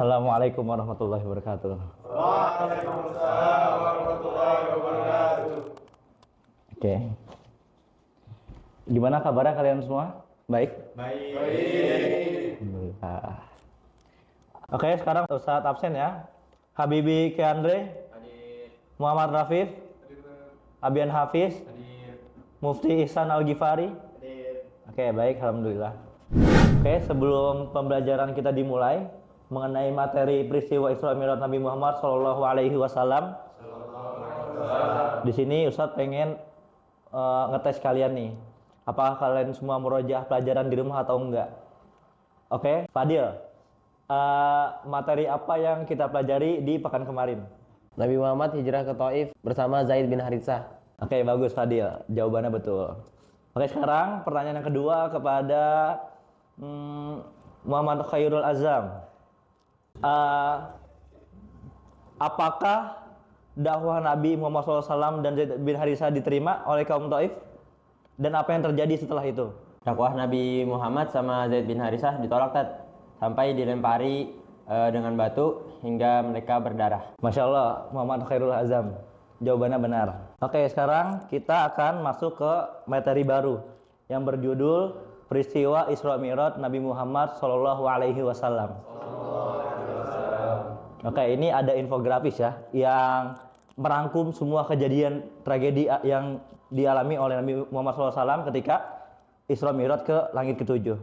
Assalamualaikum warahmatullahi wabarakatuh. Waalaikumsalam warahmatullahi wabarakatuh. Oke. Gimana kabarnya kalian semua? Baik? Baik. Alhamdulillah. Oke, sekarang Ustadz absen ya. Habibi Keandre, Hadir. Muhammad Rafif, Abian Hafiz, Hadir. Mufti Ihsan Al-Ghifari. Hadir. Oke, baik, alhamdulillah. Oke, sebelum pembelajaran kita dimulai mengenai materi peristiwa Isra Mi'raj Nabi Muhammad Shallallahu Alaihi Wasallam, di sini Ustadz pengen ngetes kalian nih, apakah kalian semua murojaah pelajaran di rumah atau enggak? Oke, Fadil, materi apa yang kita pelajari di pekan kemarin? Nabi Muhammad hijrah ke Taif bersama Zaid bin Haritsah. Oke, bagus Fadil, jawabannya betul. Oke, sekarang pertanyaan yang kedua kepada Muhammad Khairul Azam. Apakah dakwah Nabi Muhammad SAW dan Zaid bin Haritsah diterima oleh kaum Taif? Dan apa yang terjadi setelah itu? Dakwah Nabi Muhammad sama Zaid bin Haritsah ditolak sampai dilempari dengan batu hingga mereka berdarah. Masya Allah, Muhammad Khairul Azam, jawabannya benar. Oke, sekarang kita akan masuk ke materi baru yang berjudul peristiwa Isra Mi'raj Nabi Muhammad Shallallahu Alaihi Wasallam. Oke, ini ada infografis ya yang merangkum semua kejadian tragedi yang dialami oleh Nabi Muhammad SAW ketika Isra Mi'raj ke langit ketujuh.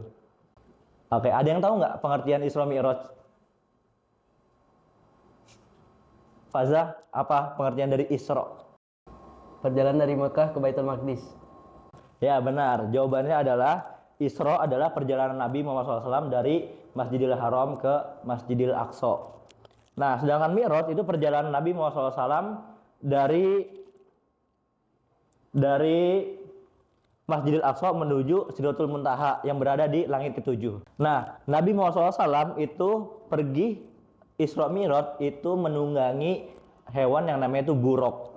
Oke, ada yang tahu nggak pengertian Isra Mi'raj? Fazah, apa pengertian dari Isra? Perjalanan dari Mekah ke Baitul Maqdis. Ya benar, jawabannya adalah Isra adalah perjalanan Nabi Muhammad SAW dari Masjidil Haram ke Masjidil Aqsa. Nah, sedangkan Mi'raj itu perjalanan Nabi Muhammad SAW dari Masjidil Aqsa menuju Sidratul Muntaha yang berada di langit ketujuh. Nah, Nabi Muhammad SAW itu pergi Isra Mi'raj itu menunggangi hewan yang namanya itu buraq.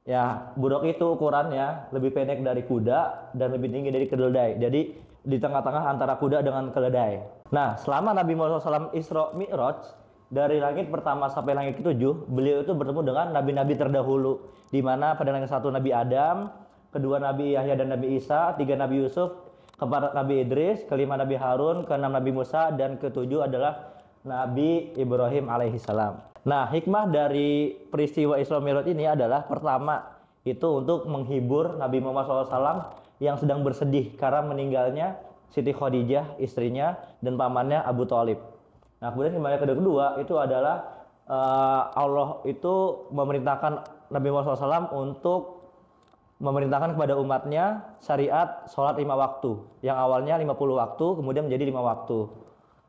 Ya, buraq itu ukurannya lebih pendek dari kuda dan lebih tinggi dari keledai. Jadi di tengah-tengah antara kuda dengan keledai. Nah, selama Nabi Muhammad SAW Isra Mi'raj dari langit pertama sampai langit ketujuh, beliau itu bertemu dengan nabi-nabi terdahulu, di mana pada langit satu Nabi Adam, kedua Nabi Yahya dan Nabi Isa, tiga Nabi Yusuf, keempat Nabi Idris, kelima Nabi Harun, keenam Nabi Musa, dan ketujuh adalah Nabi Ibrahim alaihissalam. Nah, hikmah dari peristiwa Isra Mi'raj ini adalah pertama itu untuk menghibur Nabi Muhammad SAW yang sedang bersedih karena meninggalnya Siti Khadijah istrinya dan pamannya Abu Thalib. Nah, kemudian hikmah yang kedua itu adalah Allah itu memerintahkan Nabi Muhammad SAW untuk memerintahkan kepada umatnya syariat sholat 5 waktu yang awalnya 50 waktu kemudian menjadi 5 waktu.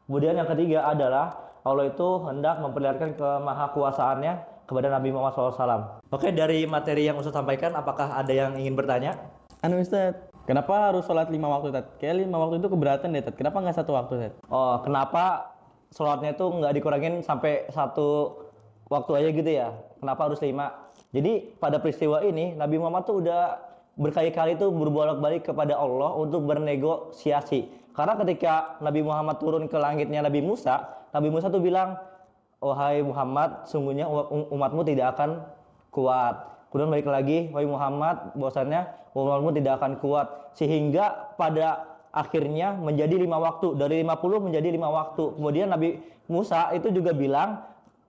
Kemudian yang ketiga adalah Allah itu hendak memperlihatkan kemahakuasaannya kepada Nabi Muhammad SAW. Oke, dari materi yang Ustaz sampaikan, apakah ada yang ingin bertanya? Ustaz, kenapa harus sholat 5 waktu, Tat? Kayak 5 waktu itu keberatan deh, Tat. Kenapa nggak 1 waktu, Tat? Oh, kenapa sholatnya itu nggak dikurangin sampai 1 waktu aja gitu ya? Kenapa harus 5? Jadi pada peristiwa ini, Nabi Muhammad tuh udah berkali-kali tuh berbolak-balik kepada Allah untuk bernegosiasi. Karena ketika Nabi Muhammad turun ke langitnya Nabi Musa tuh bilang, "Wahai Muhammad, sungguhnya umatmu tidak akan kuat." Kemudian balik lagi, "Wahai Muhammad, bahwasannya umatmu tidak akan kuat." Sehingga pada akhirnya menjadi 5 waktu, dari 50 menjadi 5 waktu. Kemudian Nabi Musa itu juga bilang,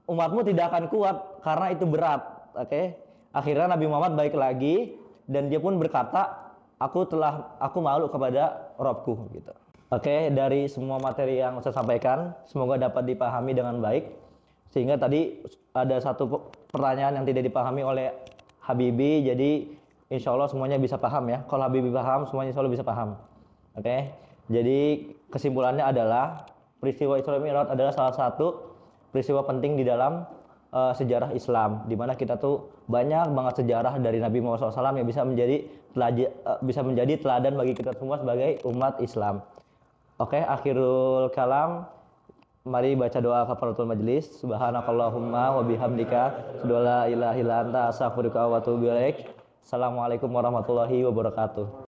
"Umatmu tidak akan kuat karena itu berat." Oke. Akhirnya Nabi Muhammad balik lagi dan dia pun berkata, aku malu kepada Robku gitu. Oke, dari semua materi yang saya sampaikan, semoga dapat dipahami dengan baik. Sehingga tadi ada satu pertanyaan yang tidak dipahami oleh Habibi, jadi insya Allah semuanya bisa paham ya. Kalau Habibi paham, semuanya insya Allah bisa paham. Oke, jadi kesimpulannya adalah peristiwa Isra Mi'raj adalah salah satu peristiwa penting di dalam sejarah Islam, di mana kita tuh banyak banget sejarah dari Nabi Muhammad SAW yang bisa menjadi teladan bagi kita semua sebagai umat Islam. Oke, akhirul kalam. Mari baca doa kafaratul majlis. Subhanakallahumma wa bihamdika, asyhadu an la ilaha illa anta, astaghfiruka wa atubu ilaik. Assalamualaikum warahmatullahi wabarakatuh.